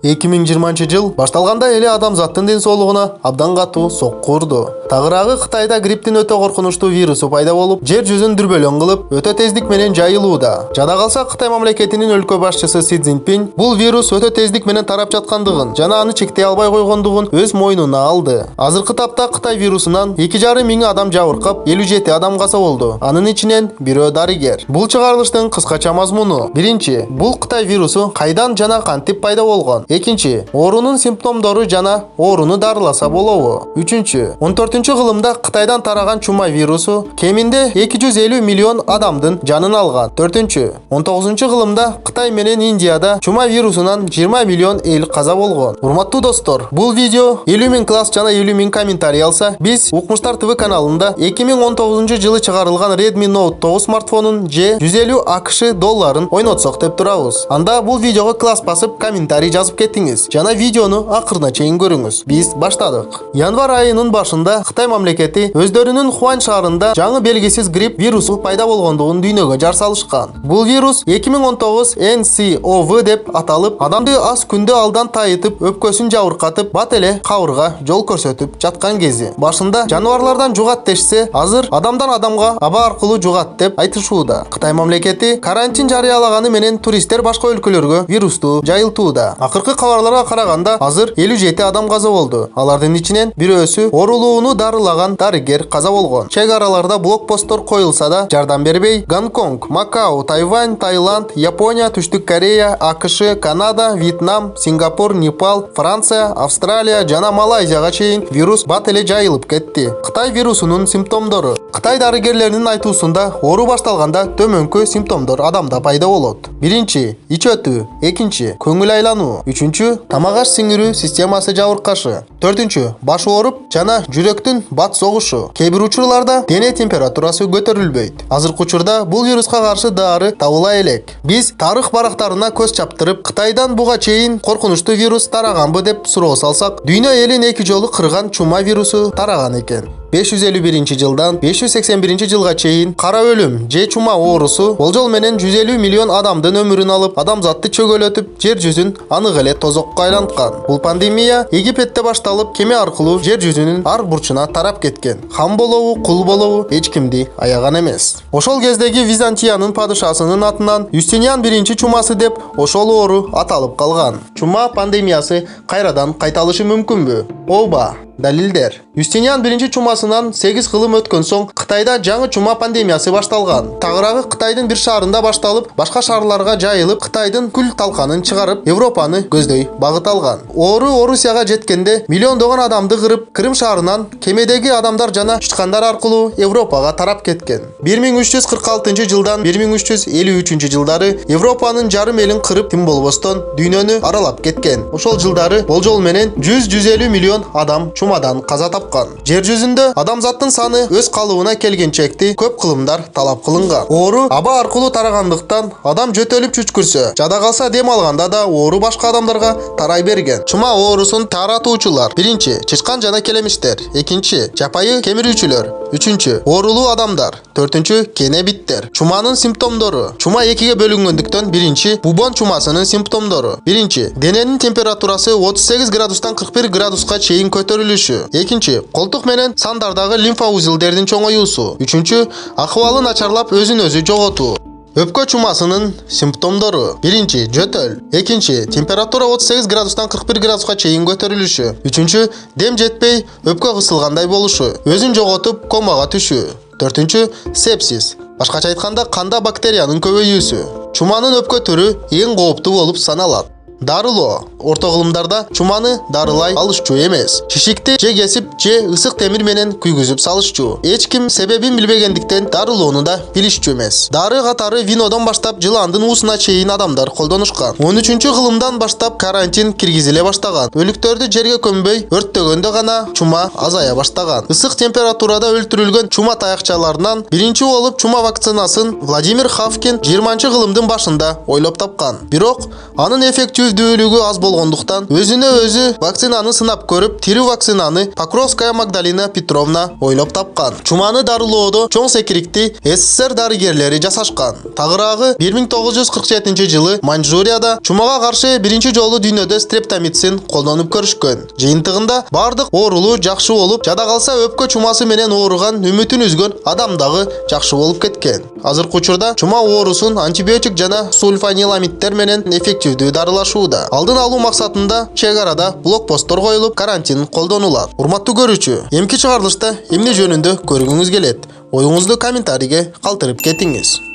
2020 жыл башталганда эле адамзаттын ден соолугуна абдан катуу сокку урду. Тагыраагы Кытайда грипптин өтө коркунучтуу вирусу пайда болуп, жер жүзүн дүрбөлөң кылып, өтө тездик менен жайылууда. Жада калса Кытай мамлекетинин өлкө башчысы Си Цзиньпин бул вирус өтө тездик менен тарап жаткандыгын жана аны чектей албай койгондугун өз мойнуна алды. Азыркы тапта Кытай вирусунан 2,5 миң адам жабыркап, 57 адам каза болду. Анын ичинен бирөө дарыгер. Бул чыгарылыштын кыскача мазмуну: биринчи, бул Кытай вирусу кайдан жана кантип пайда болгон? Экинчи, оорунун симптомдору жана ооруну дарыласа болобу? Үчүнчү, 14-кылымда Кытайдан тараган чума вирусу кеминде 250 миллион адамдын жанын алган. 19-кылымда Кытай менен Индияда чума вирусунан 20 миллион эл каза болгон. Урматтуу достор, бул видео 50 миң класс жана 50 миң комментарий алса, биз Укмуштар ТВ каналында 2019 жылы чыгарылган Redmi Note 9 смартфонун же 150 АКШ долларын ойнотсок деп турабыз. Анда бул видеого класс басып комментарий жазып кеттиңиз жана видеону акырына чейин көрүңүз. Биз баштадык. Январь айынын башында Кытай мамлекети өздөрүнүн Хуан шаарында жаңы белгисиз грипп вирусу пайда болгондугун дүйнөгө жар салышкан. Бул вирус 2019 NCOV деп аталып, адамды аз күндө алдан тайытып, өпкөсүн жабыркатып, бат эле кабырга жол көрсөтүп жаткан кези. Башында жаныбарлардан жугат дешсе, азыр адамдан адамга аба аркылуу жугат деп айтышууда. Кытай мамлекети карантин жарыялаганы менен туристтер башка өлкөлөргө вирусту жайылтууда. Акыркы кабарларга караганда азыр 57 адам каза болду. Алардын ичинен бирөөсү оорулууну дарылаган дарыгер каза болгон. Чек араларда блокпосттор коюлса да жардам бербей, Гонконг, Макао, Тайвань, Таиланд, Япония, Түштүк Корея, АКШ, Канада, Вьетнам, Сингапур, Непал, Франция, Австралия жана Малайзияга чейин вирус бат эле жайылып кетти. Кытай вирусунун симптомдору. Кытай дарыгерлеринин айтуусунда, оору башталганда төмөнкү симптомдор адамда пайда болот. Биринчи, ич өтүү. Экинчи, көңүл айлануу. Үчүнчү, тамак аш сиңирүү системасы жабыркашы. Төртүнчү, баш ооруп жана жүрөктүн бат согушу. Кээ бир учурларда дене температурасы көтөрүлбөйт. Азыркы учурда бул вируска каршы дары табыла элек. Биз тарых барактарына көз чаптырып, Кытайдан буга чейин коркунучтуу вирус тараганбы деп суроо салсак, дүйнө элин эки жолу кырган чума вирусу тараган экен. 551 жылдан 581 жылга чейин кара өлүм же чума оорусу болжол менен 150 миллион адамдын өмүрүн алып, адамзатты чөгөлөтүп, жер жүзүн анык эле тозокко айланткан. Бул пандемия Египетте башталып, кеме аркылуу жер жүзүнүн ар бурчуна тарап кеткен. Хам болобу, кул болобу, эч кимди аяган эмес. Ошол кездеги Византиянын падышасынын атынан Юстиниан биринчи чумасы деп ошол оору аталып калган. Чума пандемиясы кайрадан кайталышы мүмкүнбү? Ооба. Далилдер. Юстиниан биринчи чумасынан 8 кылым өткөн соң Кытайда жаңы чума пандемиясы башталган. Тагыраагы Кытайдын бир шаарында башталып, башка шаарларга жайылып, Кытайдын күл талканын чыгарып, Европаны көздөй багыт алган. Оору Орусияга жеткенде миллиондогон адамды кырып, Крым шаарынан кемедеги адамдар жана учкандар аркылуу Европага тарап кеткен. 1346 жылдан 1353 жылдары Европанын жарым элин кырып, тим болбостон дүйнөнү аралап кеткен. Ошол жылдары болжол менен 100-150 миллион адам чумадан каза тапкан. Жер жүзүндө адамзаттын саны өз калыбына келгенчекти көп кылымдар талап кылынган. Оору аба аркылуу тарагандыктан адам жөтөлүп чүчкүрсө, жада калса дем алганда да оору башка адамдарга тарай берген. Чума оорусун таратуучулар: биринчи, чычкан жана келемиштер; экинчи, жапайы кемирүүчүлөр; үчүнчү, оорулуу адамдар; төртүнчү, кенебиттер. Чуманын симптомдору. Чума экиге бөлүнгөндүктөн, биринчи, бубон чумасынын симптомдору. Биринчи, дененин температурасы 38 градустан 41 градуска чейин көтөрүлүшү. Экинчи, колтук менен сандардагы лимфа узелдердин чоңоюусу. Үчүнчү, акыбалы начарлап өзүн өзү жоготуу. Өпкө чумасынын симптомдору. Биринчи, жөтөл. Экинчи, температура 38 градустан 41 градуска чейин көтөрүлүшү. Үчүнчү, дем жетпей, өпкө кысылгандай болушу. Өзүн жоготуп, комага түшүү. Төртүнчү, сепсис. Башкача айтканда, канда бактериянын көбөйүүсү. Чуманын өпкө түрү эң кооптуу болуп саналат. Дарылоо. Орто кылымдарда чуманы дарылай алышчу эмес. Шишикти же кесип, же ысык темир менен күйгүзүп салышчу. Эч ким себебин билбегендиктен дарылоону да билишчү эмес. Дары катары винодон баштап жыландын уусуна чейин адамдар колдонушкан. 13-кылымдан баштап карантин киргизиле баштаган. Өлүктөрдү жерге көмбөй, өрттөгөндө гана чума азая баштаган. Ысык температурада өлтүрүлгөн чума таякчаларынан биринчи болуп чума вакцинасын Владимир Хавкин 20-кылымдын башында ойлоп тапкан. Бирок анын эффектүү эффективдүүлүгү аз болгондуктан өзүнө өзү вакцинаны сынап көрүп, тирүү вакцинаны Покровская Магдалина Петровна ойлоп тапкан. Чуманы дарылоодо чоң секирикти СССР дарыгерлери жасашкан. Тагыраагы 1947 жылы Маньчжурияда чумага каршы биринчи жолу дүйнөдө стрептомицин колдонуп көрүшкөн. Жыйынтыгында бардык оорулуу жакшы болуп, жада калса өпкө чумасы менен ооруган үмүтүн үзгөн адам дагы жакшы болуп кеткен. Азыркы учурда чума оорусун антибиотик жана сульфаниламидтер менен эффективдүү дарылашууда. Алдын алуу максатында чек арада блокпосттор коюлуп, карантин колдонулат. Урматтуу көрүүчү, эмки чыгарылышта эмне жөнүндө көргүңүз келет? Оюңузду комментарийге калтырып кетиңиз.